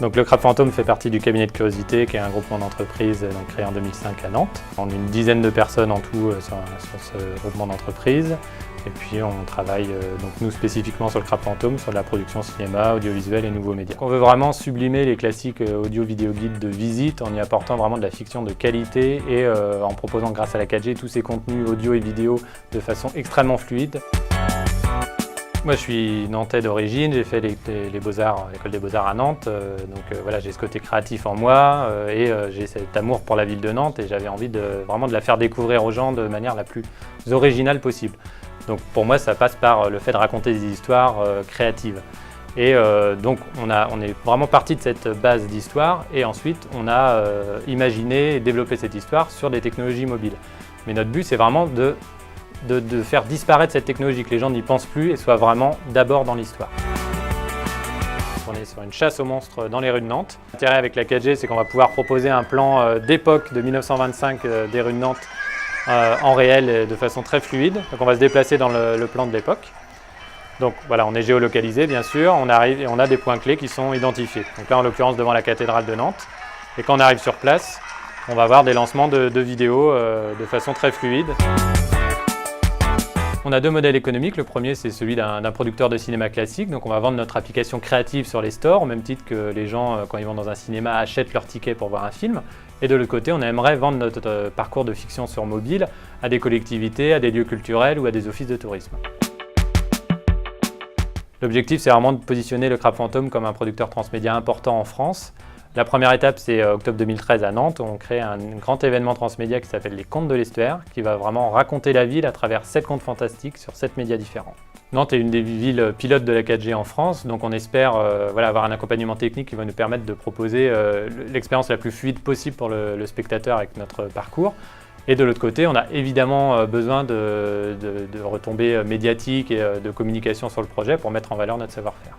Donc le Crabe Fantôme fait partie du cabinet de curiosité, qui est un groupement d'entreprises créé en 2005 à Nantes. On est une dizaine de personnes en tout sur ce groupement d'entreprises. Et puis on travaille, donc nous spécifiquement sur le Crabe Fantôme, sur la production cinéma, audiovisuel et nouveaux médias. On veut vraiment sublimer les classiques audio-vidéo guides de visite en y apportant vraiment de la fiction de qualité et en proposant grâce à la 4G tous ces contenus audio et vidéo de façon extrêmement fluide. Moi je suis nantais d'origine, j'ai fait les Beaux-Arts, l'école des Beaux-Arts à Nantes, voilà, j'ai ce côté créatif en moi et j'ai cet amour pour la ville de Nantes et j'avais envie vraiment de la faire découvrir aux gens de manière la plus originale possible. Donc pour moi ça passe par le fait de raconter des histoires créatives. Et donc on est vraiment parti de cette base d'histoire et ensuite on a imaginé et développé cette histoire sur des technologies mobiles. Mais notre but c'est vraiment de faire disparaître cette technologie, que les gens n'y pensent plus et soient vraiment d'abord dans l'histoire. On est sur une chasse aux monstres dans les rues de Nantes. L'intérêt avec la 4G, c'est qu'on va pouvoir proposer un plan d'époque de 1925 des rues de Nantes en réel de façon très fluide. Donc on va se déplacer dans le plan de l'époque. Donc voilà, on est géolocalisé bien sûr, on arrive et on a des points clés qui sont identifiés. Donc là en l'occurrence devant la cathédrale de Nantes. Et quand on arrive sur place, on va avoir des lancements de vidéos de façon très fluide. On a deux modèles économiques. Le premier, c'est celui d'un producteur de cinéma classique. Donc on va vendre notre application créative sur les stores, au même titre que les gens, quand ils vont dans un cinéma, achètent leur ticket pour voir un film. Et de l'autre côté, on aimerait vendre notre parcours de fiction sur mobile à des collectivités, à des lieux culturels ou à des offices de tourisme. L'objectif, c'est vraiment de positionner le Crabe Fantôme comme un producteur transmédia important en France. La première étape, c'est octobre 2013 à Nantes, où on crée un grand événement transmédia qui s'appelle les Contes de l'Estuaire, qui va vraiment raconter la ville à travers 7 contes fantastiques sur 7 médias différents. Nantes est une des villes pilotes de la 4G en France, donc on espère avoir un accompagnement technique qui va nous permettre de proposer l'expérience la plus fluide possible pour le spectateur avec notre parcours. Et de l'autre côté, on a évidemment besoin de retombées médiatiques et de communication sur le projet pour mettre en valeur notre savoir-faire.